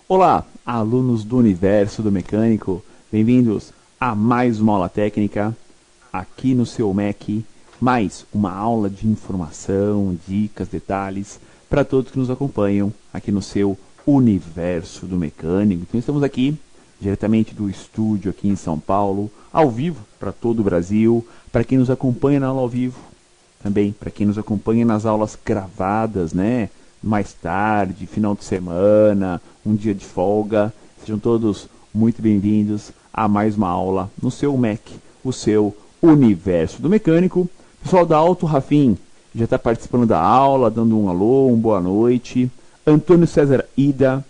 Olá, alunos do Universo do Mecânico, bem-vindos a mais uma aula técnica aqui no seu MEC, mais uma aula de informação, dicas, detalhes para todos que nos acompanham aqui no seu Universo do Mecânico. Então estamos aqui diretamente do estúdio aqui em São Paulo, ao vivo para todo o Brasil, para quem nos acompanha na aula ao vivo, também para quem nos acompanha nas aulas gravadas, né? Mais tarde, final de semana, um dia de folga. Sejam todos muito bem-vindos a mais uma aula no seu MEC, o seu Universo do Mecânico. Pessoal da Auto Rafim já está participando da aula, dando um alô, uma boa noite. Antônio César Ida,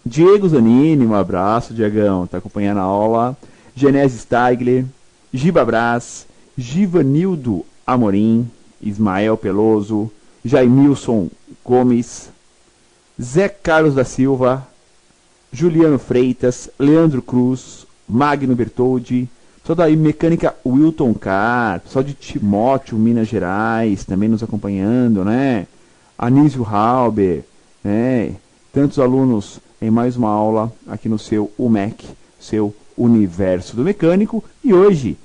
Diego Zanini, um abraço, Diegão, está acompanhando a aula. Genese Stagler, Giba Brás, Givanildo Amorim, Ismael Peloso, Jaimilson Gomes, Zé Carlos da Silva, Juliano Freitas, Leandro Cruz, Magno Bertoldi, pessoal da Mecânica Wilton Carr, pessoal de Timóteo, Minas Gerais, também nos acompanhando, né? Anísio Halber, né? Tantos alunos em mais uma aula aqui no seu UMEC, seu Universo do Mecânico. E hoje,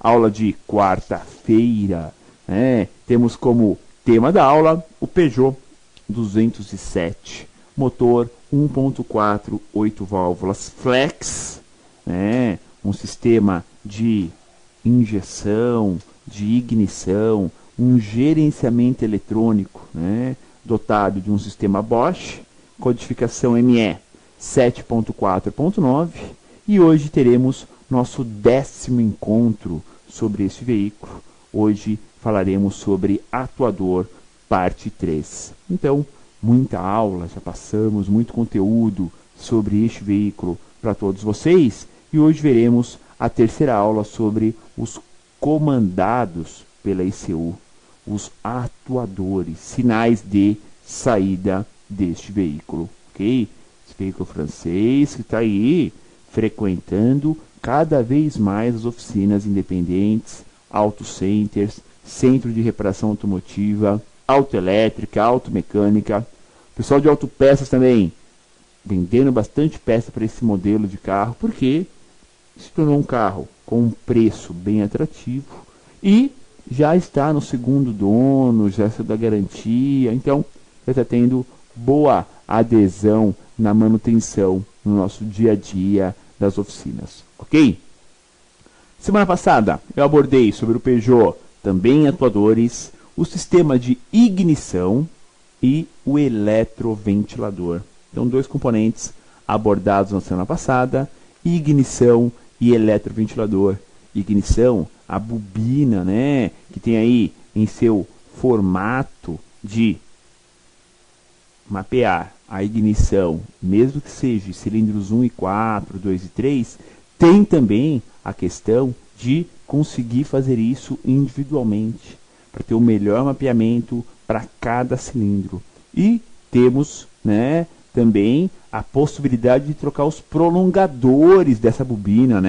aula de quarta-feira, temos como tema da aula o Peugeot 207, motor 1.4, 8 válvulas flex, um sistema de injeção, de ignição, um gerenciamento eletrônico, dotado de um sistema Bosch, codificação ME 7.4.9, e hoje teremos nosso 10º encontro sobre esse veículo. Hoje falaremos sobre atuador, parte 3. Então, muita aula, já passamos, muito conteúdo sobre este veículo para todos vocês. E hoje veremos a terceira aula sobre os comandados pela ECU, os atuadores, sinais de saída deste veículo. Ok? Esse veículo francês que está aí frequentando cada vez mais as oficinas independentes, auto centers, centro de reparação automotiva, autoelétrica, automecânica, pessoal de autopeças também, vendendo bastante peça para esse modelo de carro, porque se tornou um carro com um preço bem atrativo e já está no segundo dono, já está da garantia, então já está tendo boa adesão na manutenção no nosso dia a dia das oficinas, ok? Semana passada eu abordei sobre o Peugeot, também atuadores, o sistema de ignição e o eletroventilador. Então, dois componentes abordados na semana passada, ignição e eletroventilador. Ignição, a bobina, que tem aí em seu formato de mapear a ignição, mesmo que seja cilindros 1 e 4, 2 e 3, tem também a questão de conseguir fazer isso individualmente, para ter o melhor mapeamento para cada cilindro. E temos também a possibilidade de trocar os prolongadores dessa bobina,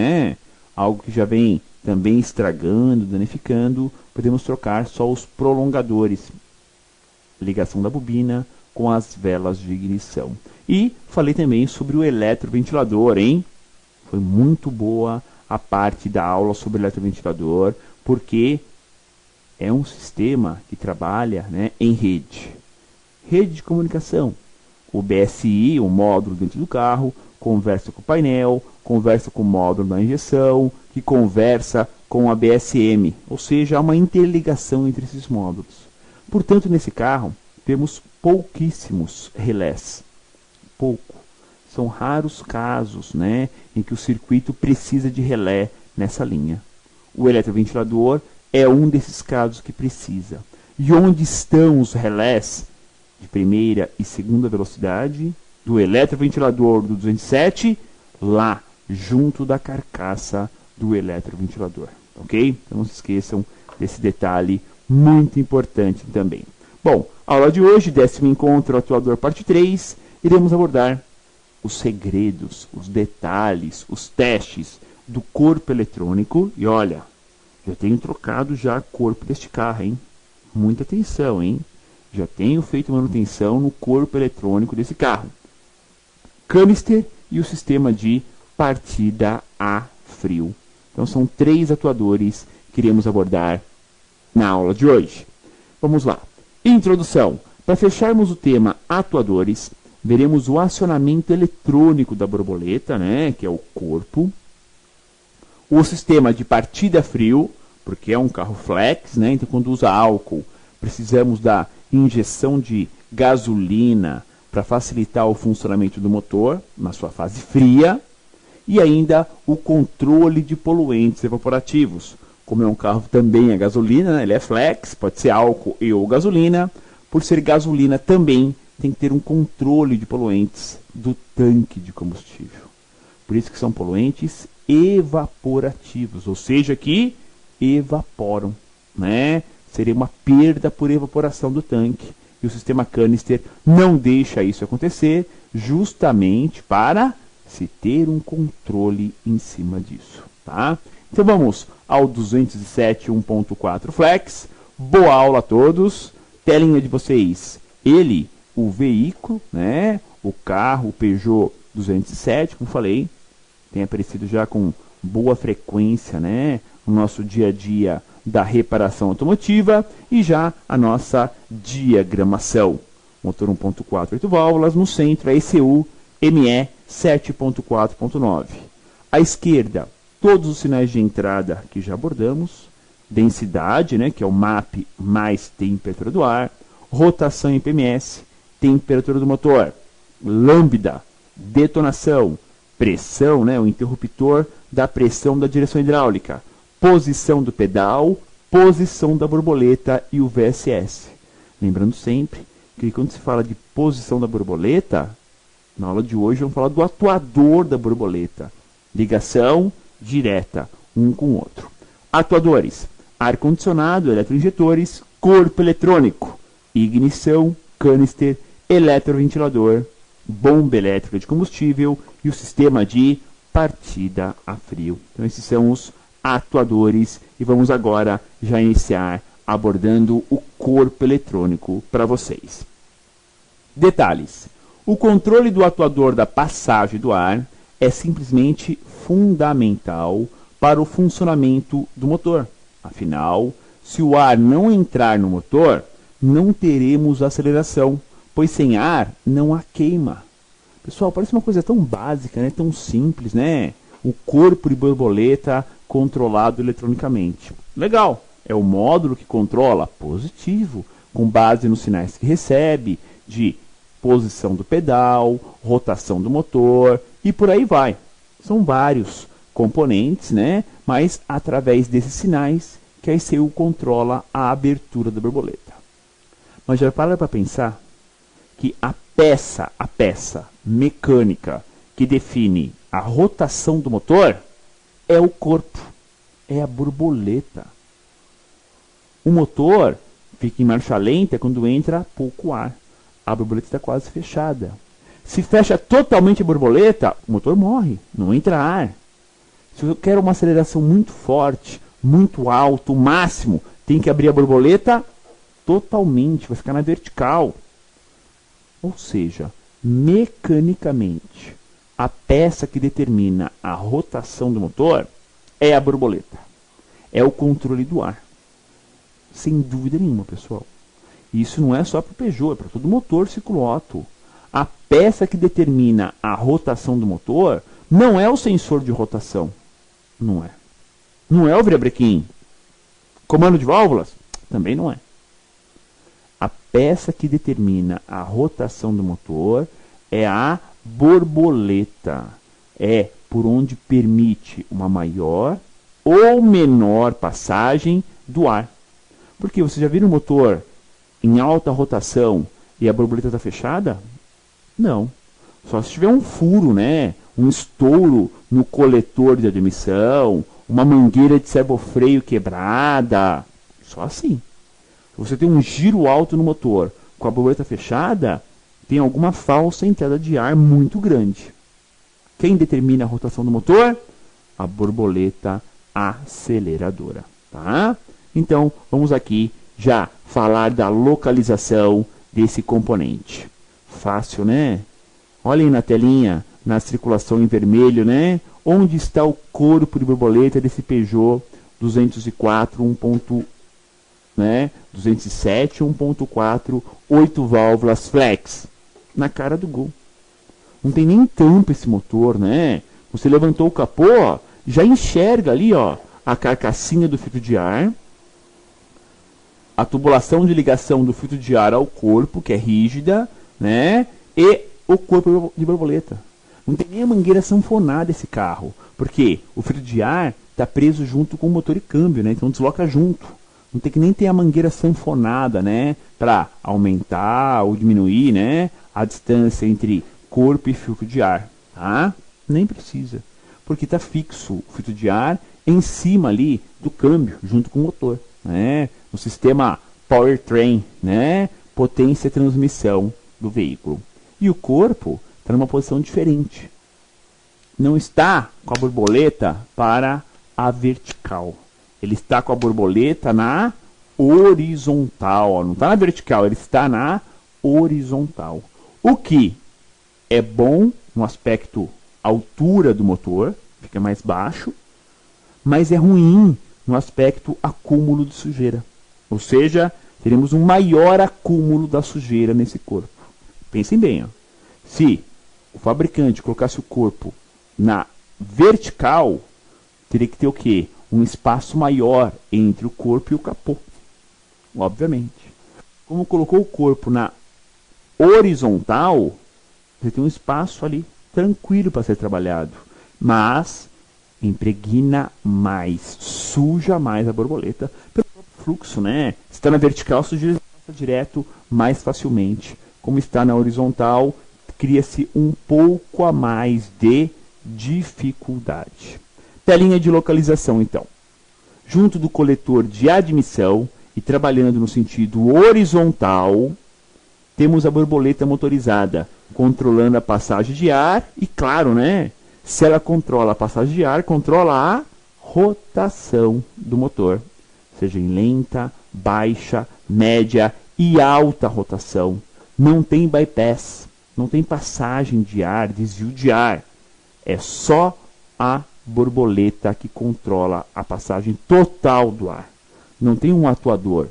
algo que já vem também estragando, danificando. Podemos trocar só os prolongadores, ligação da bobina com as velas de ignição. E falei também sobre o eletroventilador, Foi muito boa a parte da aula sobre o eletroventilador, porque é um sistema que trabalha em rede. Rede de comunicação. O BSI, o módulo dentro do carro, conversa com o painel, conversa com o módulo da injeção, que conversa com a BSM, ou seja, há uma interligação entre esses módulos. Portanto, nesse carro, temos pouquíssimos relés. Pouco. São raros casos em que o circuito precisa de relé nessa linha. O eletroventilador é um desses casos que precisa. E onde estão os relés de primeira e segunda velocidade do eletroventilador do 207? Lá, junto da carcaça do eletroventilador. Ok? Então não se esqueçam desse detalhe muito importante também. Bom, aula de hoje, 10º encontro atuador parte 3, iremos abordar os segredos, os detalhes, os testes do corpo eletrônico. E olha, já tenho trocado já corpo deste carro, Muita atenção, Já tenho feito manutenção no corpo eletrônico desse carro. canister e o sistema de partida a frio. Então são 3 atuadores que iremos abordar na aula de hoje. Vamos lá. Introdução. Para fecharmos o tema atuadores, veremos o acionamento eletrônico da borboleta, né, que é o corpo. O sistema de partida a frio, porque é um carro flex, né, então quando usa álcool, precisamos da injeção de gasolina para facilitar o funcionamento do motor na sua fase fria. E ainda o controle de poluentes evaporativos. Como é um carro também a gasolina, né, ele é flex, pode ser álcool e ou gasolina. Por ser gasolina também tem que ter um controle de poluentes do tanque de combustível. Por isso que são poluentes evaporativos, ou seja, que evaporam, né? Seria uma perda por evaporação do tanque. E o sistema canister não deixa isso acontecer, justamente para se ter um controle em cima disso, tá? Então vamos ao 207 1.4 Flex. Boa aula a todos. Telinha de vocês. Ele, o veículo, né? O carro, o Peugeot 207, como falei, tem aparecido já com boa frequência, né? No nosso dia a dia da reparação automotiva e já a nossa diagramação. Motor 1.4, 8 válvulas, no centro a ECU ME 7.4.9. À esquerda, todos os sinais de entrada que já abordamos. Densidade, né, que é o MAP mais temperatura do ar. Rotação em PMS, temperatura do motor. Lambda, detonação. Pressão, né, o interruptor da pressão da direção hidráulica. Posição do pedal, posição da borboleta e o VSS. Lembrando sempre que quando se fala de posição da borboleta, na aula de hoje vamos falar do atuador da borboleta. Ligação direta um com o outro. Atuadores: ar-condicionado, eletroinjetores, corpo eletrônico, ignição, canister, eletroventilador, bomba elétrica de combustível e o sistema de partida a frio. Então esses são os atuadores e vamos agora já iniciar abordando o corpo eletrônico para vocês. Detalhes: o controle do atuador da passagem do ar é simplesmente fundamental para o funcionamento do motor. Afinal, se o ar não entrar no motor, não teremos aceleração, pois sem ar não há queima. Pessoal, parece uma coisa tão básica, né? Tão simples, né? O corpo de borboleta controlado eletronicamente. Legal, é o módulo que controla positivo, com base nos sinais que recebe, de posição do pedal, rotação do motor e por aí vai. São vários componentes, né? Mas através desses sinais que a ECU controla a abertura da borboleta. Mas já para pensar que a peça mecânica que define a rotação do motor é o corpo, é a borboleta. O motor fica em marcha lenta quando entra pouco ar. A borboleta está quase fechada. Se fecha totalmente a borboleta, o motor morre, não entra ar. Se eu quero uma aceleração muito forte, muito alto, o máximo, tem que abrir a borboleta totalmente, vai ficar na vertical. Ou seja, mecanicamente, a peça que determina a rotação do motor é a borboleta. É o controle do ar. Sem dúvida nenhuma, pessoal. Isso não é só para o Peugeot, é para todo motor ciclo-otto. A peça que determina a rotação do motor não é o sensor de rotação. Não é. Não é o virabrequim. Comando de válvulas? Também não é. A peça que determina a rotação do motor é a borboleta. É por onde permite uma maior ou menor passagem do ar. Porque você já viu um motor em alta rotação e a borboleta está fechada? Não. Só se tiver um furo, né? Um estouro no coletor de admissão, uma mangueira de servofreio quebrada. Só assim. Se você tem um giro alto no motor com a borboleta fechada, tem alguma falsa entrada de ar muito grande. Quem determina a rotação do motor? A borboleta aceleradora. Tá? Então, vamos aqui já falar da localização desse componente. Fácil, né? Olhem na telinha, na circulação em vermelho, né? Onde está o corpo de borboleta desse Peugeot 204, 207, 1.4, 8 válvulas flex? Na cara do gol. Não tem nem tampa esse motor, né? Você levantou o capô, ó, já enxerga ali, ó, a carcassinha do filtro de ar, a tubulação de ligação do filtro de ar ao corpo, que é rígida, né? E o corpo de borboleta. Não tem nem a mangueira sanfonada esse carro, porque o filtro de ar está preso junto com o motor e câmbio, né? Então desloca junto. Não tem que nem ter a mangueira sanfonada, né? Para aumentar ou diminuir, né? A distância entre corpo e filtro de ar, tá? Nem precisa, porque está fixo o filtro de ar em cima ali do câmbio, junto com o motor, né? No sistema powertrain, né? Potência e transmissão do veículo. E o corpo está numa posição diferente. Não está com a borboleta para a vertical. Ele está com a borboleta na horizontal. Ó. Não está na vertical, ele está na horizontal. O que é bom no aspecto altura do motor, fica mais baixo, mas é ruim no aspecto acúmulo de sujeira. Ou seja, teremos um maior acúmulo da sujeira nesse corpo. Pensem bem, ó. Se o fabricante colocasse o corpo na vertical, teria que ter o quê? Um espaço maior entre o corpo e o capô. Obviamente. Como colocou o corpo na horizontal, você tem um espaço ali tranquilo para ser trabalhado. Mas impregna mais, suja mais a borboleta pelo fluxo, né? Se está na vertical, a sujeira passa direto mais facilmente. Como está na horizontal, cria-se um pouco a mais de dificuldade. Telinha de localização, então. Junto do coletor de admissão e trabalhando no sentido horizontal, temos a borboleta motorizada, controlando a passagem de ar e, claro, né? Se ela controla a passagem de ar, controla a rotação do motor, seja em lenta, baixa, média e alta rotação. Não tem bypass, não tem passagem de ar, desvio de ar. É só a borboleta que controla a passagem total do ar. Não tem um atuador.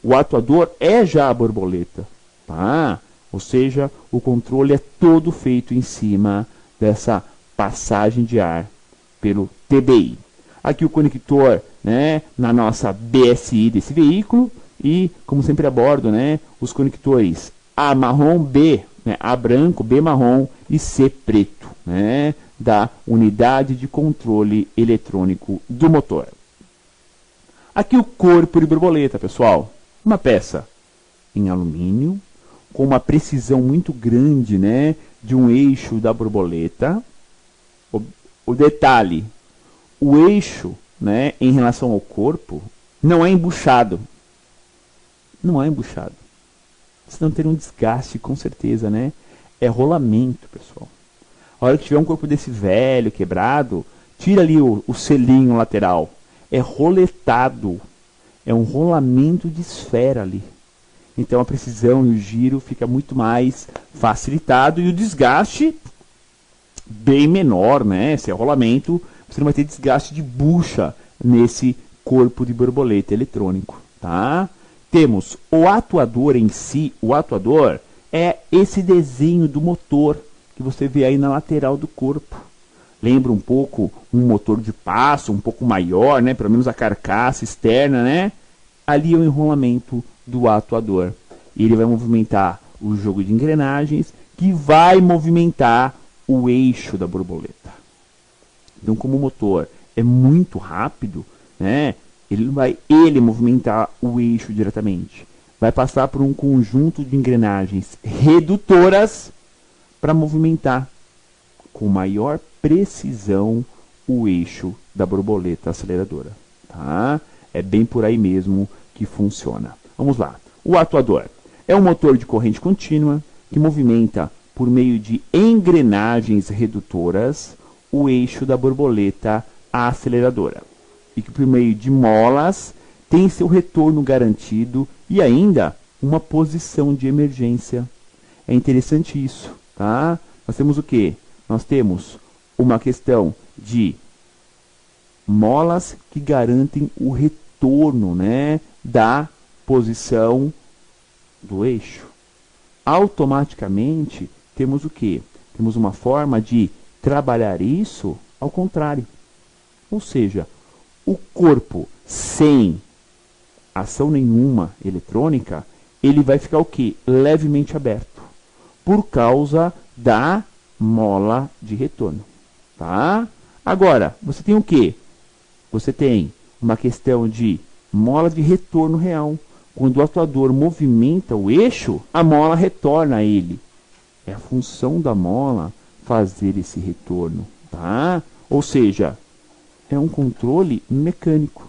O atuador é já a borboleta, tá? Ou seja, o controle é todo feito em cima dessa passagem de ar pelo TBI. Aqui o conector, né, na nossa BSI desse veículo e, como sempre abordo, né, os conectores A marrom, B, né, A branco, B marrom e C preto, né, da unidade de controle eletrônico do motor. Aqui o corpo de borboleta, pessoal. Uma peça em alumínio, com uma precisão muito grande, né, de um eixo da borboleta. O detalhe, o eixo, né, em relação ao corpo, não é embuchado. Não é embuchado. Senão teria um desgaste, com certeza, né? É rolamento, pessoal. A hora que tiver um corpo desse velho, quebrado, tira ali o selinho lateral. É roletado. É um rolamento de esfera ali. Então a precisão e o giro fica muito mais facilitado e o desgaste bem menor, né? Se é rolamento, você não vai ter desgaste de bucha nesse corpo de borboleta eletrônico, tá? Temos o atuador em si. O atuador é esse desenho do motor que você vê aí na lateral do corpo. Lembra um pouco um motor de passo, um pouco maior, né? Pelo menos a carcaça externa, né? Ali é o enrolamento do atuador. E ele vai movimentar o jogo de engrenagens que vai movimentar o eixo da borboleta. Então, como o motor é muito rápido, né? Ele não vai movimentar o eixo diretamente. Vai passar por um conjunto de engrenagens redutoras para movimentar com maior precisão o eixo da borboleta aceleradora. Tá? É bem por aí mesmo que funciona. Vamos lá. O atuador é um motor de corrente contínua que movimenta por meio de engrenagens redutoras o eixo da borboleta aceleradora. E que por meio de molas tem seu retorno garantido e ainda uma posição de emergência. É interessante isso, tá? nós temos o quê? Nós temos uma questão de molas que garantem o retorno, né, da posição do eixo. Automaticamente, temos o quê? Temos uma forma de trabalhar isso ao contrário. Ou seja, o corpo sem ação nenhuma eletrônica, ele vai ficar o quê? Levemente aberto, por causa da mola de retorno. Tá? Agora, você tem o quê? Você tem uma questão de mola de retorno real. Quando o atuador movimenta o eixo, a mola retorna a ele. É a função da mola fazer esse retorno. Tá? Ou seja, é um controle mecânico.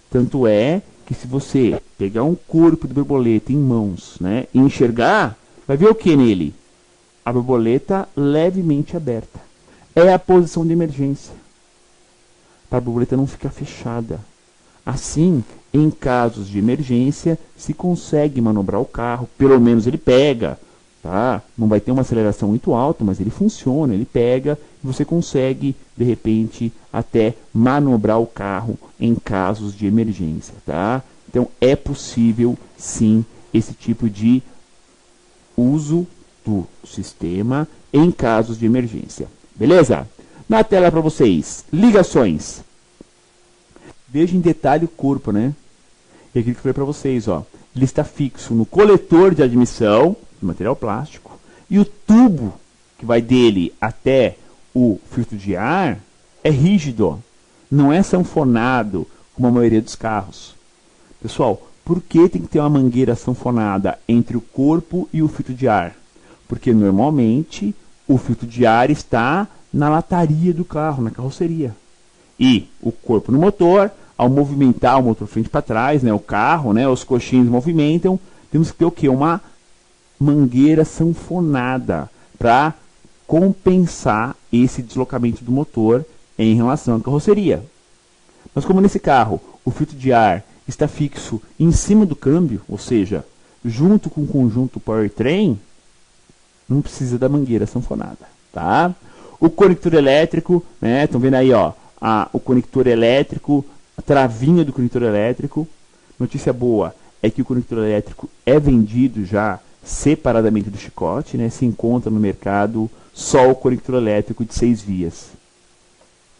Tanto é que se você pegar um corpo de borboleta em mãos, né, e enxergar, vai ver o que nele? A borboleta levemente aberta. É a posição de emergência, para a borboleta não ficar fechada. Assim, em casos de emergência, se consegue manobrar o carro, pelo menos ele pega. Tá? Não vai ter uma aceleração muito alta, mas ele funciona, ele pega, e você consegue, de repente, até manobrar o carro em casos de emergência. Tá? Então, é possível, sim, esse tipo de uso do sistema em casos de emergência. Beleza? Na tela para vocês, ligações. Veja em detalhe o corpo, né? E aquilo que eu falei para vocês, ó, ele está fixo no coletor de admissão, de material plástico, e o tubo que vai dele até o filtro de ar é rígido, não é sanfonado, como a maioria dos carros. Pessoal, por que tem que ter uma mangueira sanfonada entre o corpo e o filtro de ar? Porque normalmente o filtro de ar está na lataria do carro, na carroceria. E o corpo no motor, ao movimentar o motor frente para trás, né, o carro, né, os coxins movimentam, temos que ter o quê? Uma mangueira sanfonada para compensar esse deslocamento do motor em relação à carroceria. Mas como nesse carro o filtro de ar está fixo em cima do câmbio, ou seja, junto com o conjunto powertrain, não precisa da mangueira sanfonada, tá? O conector elétrico, né? Estão vendo aí, ó, o conector elétrico, a travinha do conector elétrico. Notícia boa é que o conector elétrico é vendido já separadamente do chicote, né? Se encontra no mercado só o conector elétrico de 6 vias.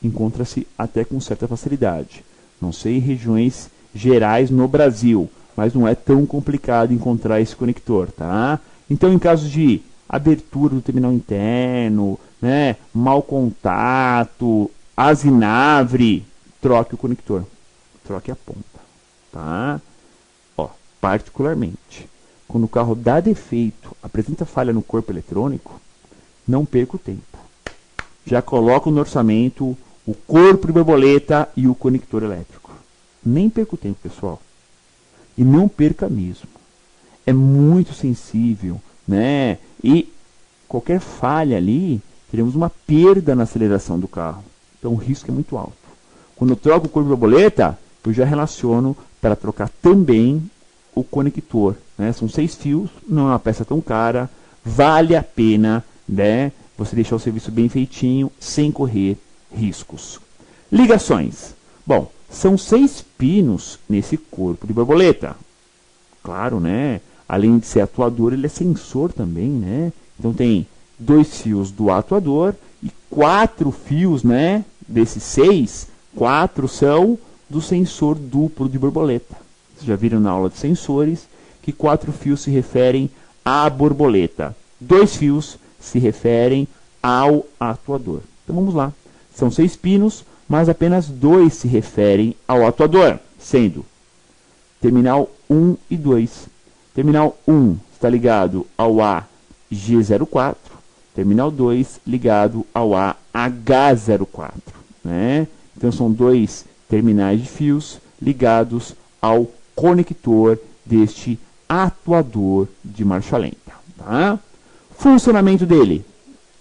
Encontra-se até com certa facilidade. Não sei em regiões gerais no Brasil, mas não é tão complicado encontrar esse conector, tá? Então, em caso de abertura do terminal interno, né, mau contato, asinavre, troque o conector, troque a ponta, tá? Ó, particularmente, quando o carro dá defeito, apresenta falha no corpo eletrônico, não perca o tempo. Já coloca no orçamento o corpo de borboleta e o conector elétrico. Nem perca o tempo, pessoal. E não perca mesmo. É muito sensível, né? E qualquer falha ali, teremos uma perda na aceleração do carro. Então o risco é muito alto. Quando eu troco o corpo de borboleta, eu já relaciono para trocar também o conector, né? São 6 fios, não é uma peça tão cara, vale a pena, né, você deixar o serviço bem feitinho, sem correr riscos. Ligações. Bom, são 6 pinos nesse corpo de borboleta. Claro, né? Além de ser atuador, ele é sensor também, né? Então tem 2 fios do atuador e 4 fios, né? Desses 6, 4 são do sensor duplo de borboleta. Vocês já viram na aula de sensores que 4 fios se referem à borboleta. 2 fios se referem ao atuador. Então vamos lá. São 6 pinos, mas apenas 2 se referem ao atuador, sendo terminal 1 e 2. Terminal 1 está ligado ao AG04, terminal 2 ligado ao AH04. Né? Então são 2 terminais de fios ligados ao conector deste atuador de marcha lenta. Tá? Funcionamento dele.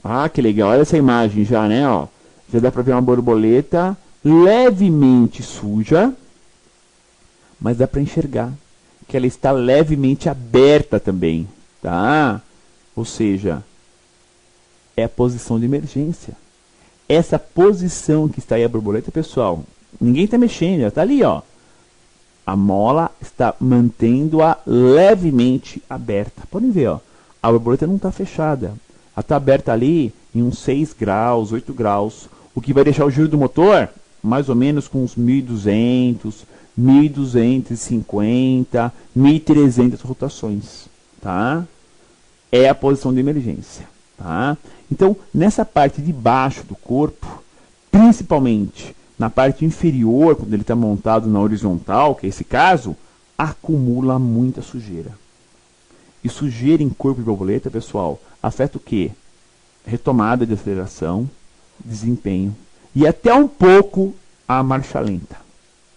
Ah, que legal. Olha essa imagem já, né? Ó. Já dá para ver uma borboleta levemente suja, mas dá para enxergar que ela está levemente aberta também, tá? Ou seja, É a posição de emergência. Essa posição que está aí a borboleta, pessoal, ninguém está mexendo, ela está ali, ó. A mola está mantendo-a levemente aberta. Podem ver, ó, a borboleta não está fechada. Ela está aberta ali em uns 6 graus, 8 graus, o que vai deixar o giro do motor mais ou menos com uns 1.200, 1.250, 1.300 rotações, tá? É a posição de emergência, tá? Então, nessa parte de baixo do corpo, principalmente na parte inferior, quando ele está montado na horizontal, que é esse caso, acumula muita sujeira. E sujeira em corpo de borboleta, pessoal, afeta o quê? Retomada de aceleração, desempenho e até um pouco a marcha lenta.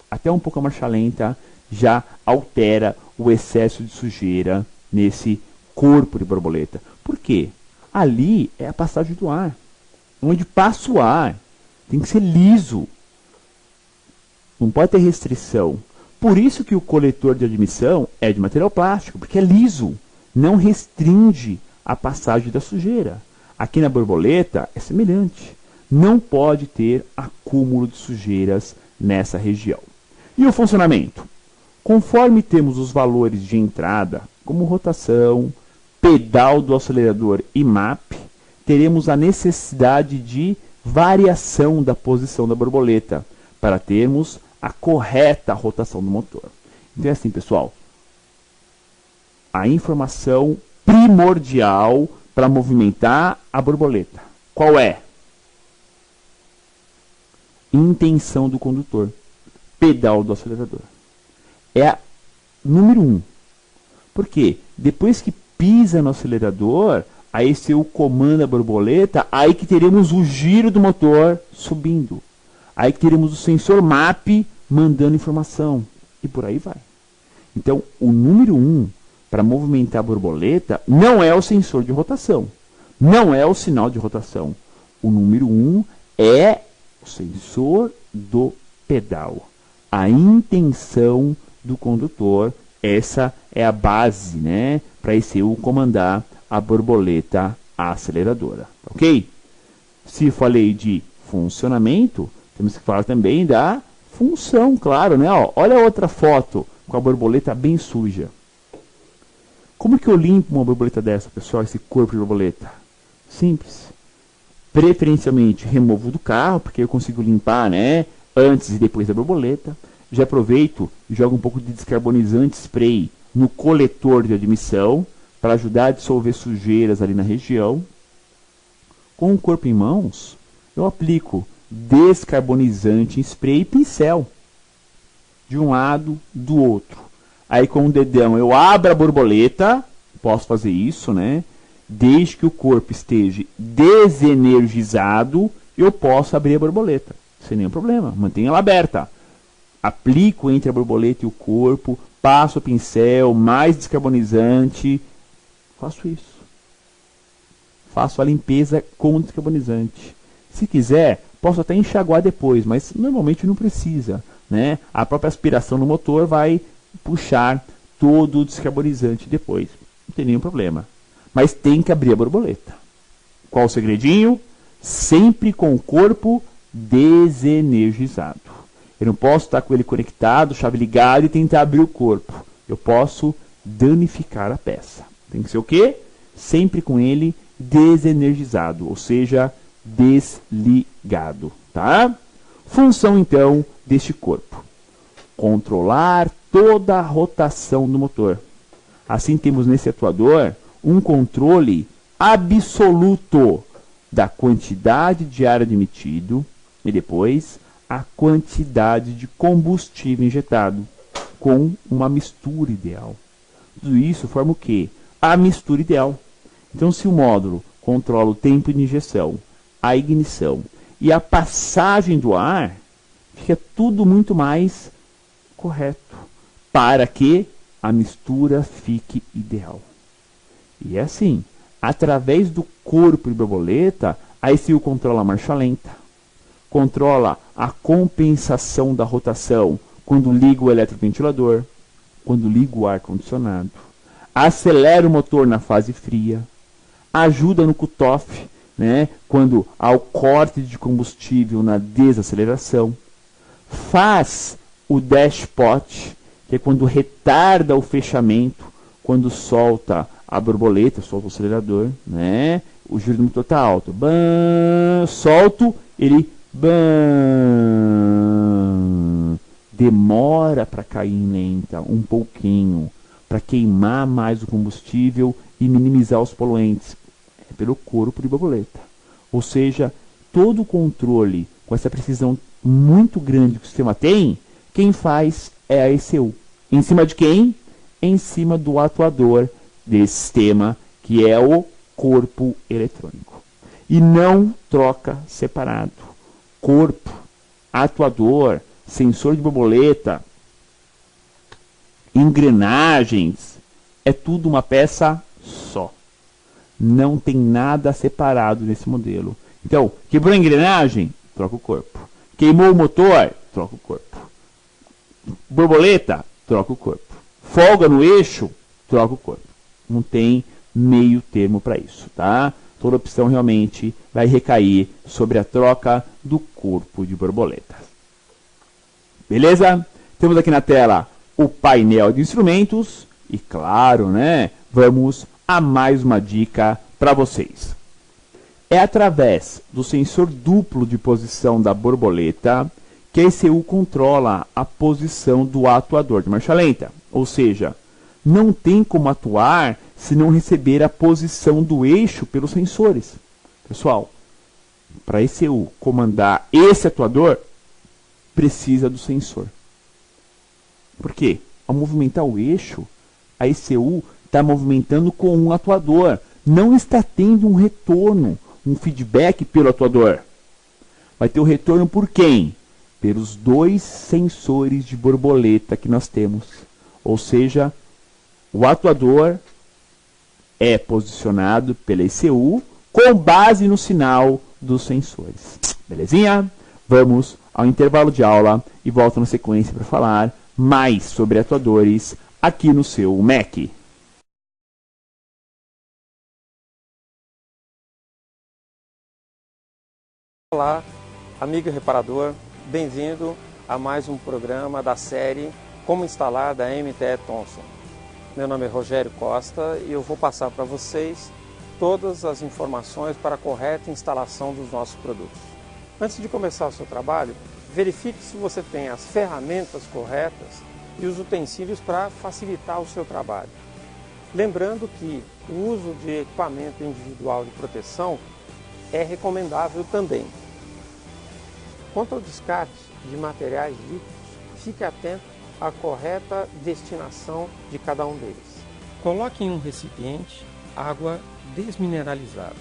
Até um pouco a marcha lenta já altera o excesso de sujeira nesse corpo de borboleta. Por quê? Ali é a passagem do ar. Onde passa o ar, tem que ser liso. Não pode ter restrição. Por isso que o coletor de admissão é de material plástico, porque é liso. Não restringe a passagem da sujeira. Aqui na borboleta é semelhante. Não pode ter acúmulo de sujeiras nessa região. E o funcionamento? Conforme temos os valores de entrada, como rotação, pedal do acelerador e MAP, teremos a necessidade de variação da posição da borboleta para termos a correta rotação do motor. Então é assim, pessoal. A informação primordial para movimentar a borboleta. Qual é? Intenção do condutor. Pedal do acelerador. É a número 1. Por quê? Depois que pisa no acelerador, aí se eu comando a borboleta, aí que teremos o giro do motor subindo. Aí que teremos o sensor MAP mandando informação. E por aí vai. Então, o número 1 para movimentar a borboleta não é o sensor de rotação. Não é o sinal de rotação. O número 1 é o sensor do pedal. A intenção do condutor, essa é a base, né, para a ECU comandar a borboleta aceleradora. Ok? Se falei de funcionamento, temos que falar também da função, claro, né? Ó, olha a outra foto com a borboleta bem suja. Como que eu limpo uma borboleta dessa, pessoal, esse corpo de borboleta? Simples. Preferencialmente removo do carro, porque eu consigo limpar, né, antes e depois da borboleta. Já aproveito e jogo um pouco de descarbonizante spray no coletor de admissão para ajudar a dissolver sujeiras ali na região. Com o corpo em mãos, eu aplico descarbonizante em spray e pincel de um lado, do outro. Aí com o dedão eu abro a borboleta, posso fazer isso, né? Desde que o corpo esteja desenergizado, eu posso abrir a borboleta, sem nenhum problema, mantenha ela aberta. Aplico entre a borboleta e o corpo, passo o pincel, mais descarbonizante, faço isso. Faço a limpeza com descarbonizante. Se quiser, posso até enxaguar depois, mas normalmente não precisa, né? A própria aspiração no motor vai puxar todo o descarbonizante depois. Não tem nenhum problema. Mas tem que abrir a borboleta. Qual o segredinho? Sempre com o corpo desenergizado. Eu não posso estar com ele conectado, chave ligada e tentar abrir o corpo. Eu posso danificar a peça. Tem que ser o quê? Sempre com ele desenergizado, ou seja, desligado, tá? Função, então, deste corpo. Controlar toda a rotação do motor. Assim temos nesse atuador um controle absoluto da quantidade de ar admitido e depois a quantidade de combustível injetado com uma mistura ideal. Tudo isso forma o quê? A mistura ideal. Então, se o módulo controla o tempo de injeção, a ignição e a passagem do ar, fica tudo muito mais correto para que a mistura fique ideal. E é assim, através do corpo de borboleta, a ECU controla a marcha lenta, controla a compensação da rotação quando liga o eletroventilador, quando liga o ar-condicionado, acelera o motor na fase fria, ajuda no cutoff, né, quando há o corte de combustível na desaceleração. Faz o dash pot, que é quando retarda o fechamento, quando solta a borboleta, solta o acelerador, né? O giro do motor está alto. Bam, solto, ele bam, demora para cair em lenta um pouquinho, para queimar mais o combustível e minimizar os poluentes. É pelo corpo de borboleta. Ou seja, todo o controle com essa precisão muito grande que o sistema tem, quem faz é a ECU. Em cima de quem? Em cima do atuador desse sistema, que é o corpo eletrônico. E não troca separado. Corpo, atuador, sensor de borboleta, engrenagens, é tudo uma peça só. Não tem nada separado nesse modelo. Então, quebrou a engrenagem? Troca o corpo. Queimou o motor? Troca o corpo. Borboleta? Troca o corpo. Folga no eixo? Troca o corpo. Não tem meio termo para isso, tá? Toda opção realmente vai recair sobre a troca do corpo de borboleta. Beleza? Temos aqui na tela o painel de instrumentos e, claro, né, vamos a mais uma dica para vocês. É através do sensor duplo de posição da borboleta que a ECU controla a posição do atuador de marcha lenta. Ou seja, não tem como atuar se não receber a posição do eixo pelos sensores. Pessoal, para a ECU comandar esse atuador, precisa do sensor. Por quê? Ao movimentar o eixo, a ECU está movimentando com um atuador. Não está tendo um retorno, um feedback pelo atuador. Vai ter o retorno por quem? Pelos dois sensores de borboleta que nós temos. Ou seja, o atuador é posicionado pela ECU com base no sinal dos sensores. Belezinha? Vamos ao intervalo de aula e volto na sequência para falar mais sobre atuadores aqui no seu Mac. Olá, amigo reparador, bem-vindo a mais um programa da série Como Instalar da MTE Thomson. Meu nome é Rogério Costa e eu vou passar para vocês todas as informações para a correta instalação dos nossos produtos. Antes de começar o seu trabalho, verifique se você tem as ferramentas corretas e os utensílios para facilitar o seu trabalho. Lembrando que o uso de equipamento individual de proteção é recomendável também. Quanto ao descarte de materiais líquidos, fique atento à correta destinação de cada um deles. Coloque em um recipiente água desmineralizada.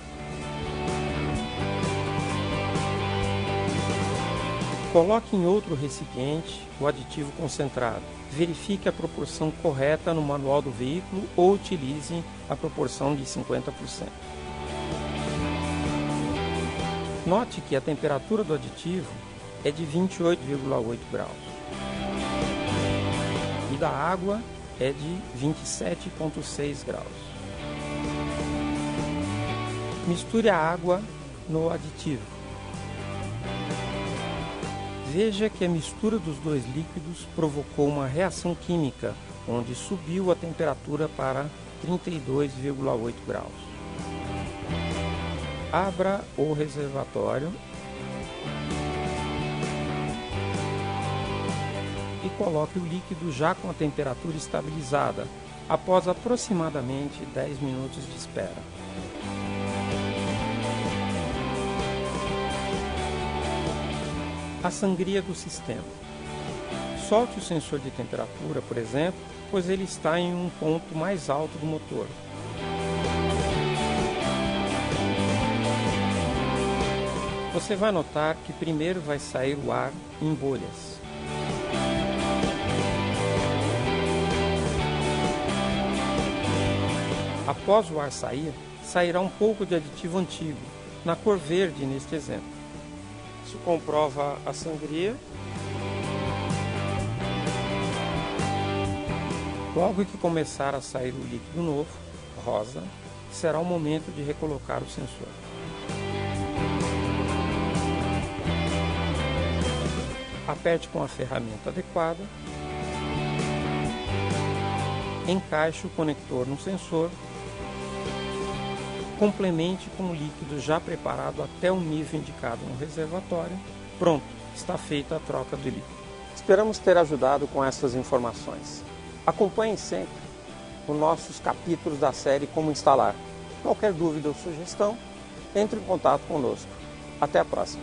Coloque em outro recipiente o aditivo concentrado. Verifique a proporção correta no manual do veículo ou utilize a proporção de 50%. Note que a temperatura do aditivo é de 28,8 graus e da água é de 27,6 graus. Misture a água no aditivo. Veja que a mistura dos dois líquidos provocou uma reação química, onde subiu a temperatura para 32,8 graus. Abra o reservatório e coloque o líquido já com a temperatura estabilizada, após aproximadamente 10 minutos de espera. A sangria do sistema. Solte o sensor de temperatura, por exemplo, pois ele está em um ponto mais alto do motor. Você vai notar que primeiro vai sair o ar em bolhas. Após o ar sair, sairá um pouco de aditivo antigo, na cor verde neste exemplo. Isso comprova a sangria. Logo que começar a sair o líquido novo, rosa, será o momento de recolocar o sensor. Aperte com a ferramenta adequada, encaixe o conector no sensor, complemente com o líquido já preparado até o nível indicado no reservatório. Pronto, está feita a troca do líquido. Esperamos ter ajudado com essas informações. Acompanhe sempre os nossos capítulos da série Como Instalar. Qualquer dúvida ou sugestão, entre em contato conosco. Até a próxima!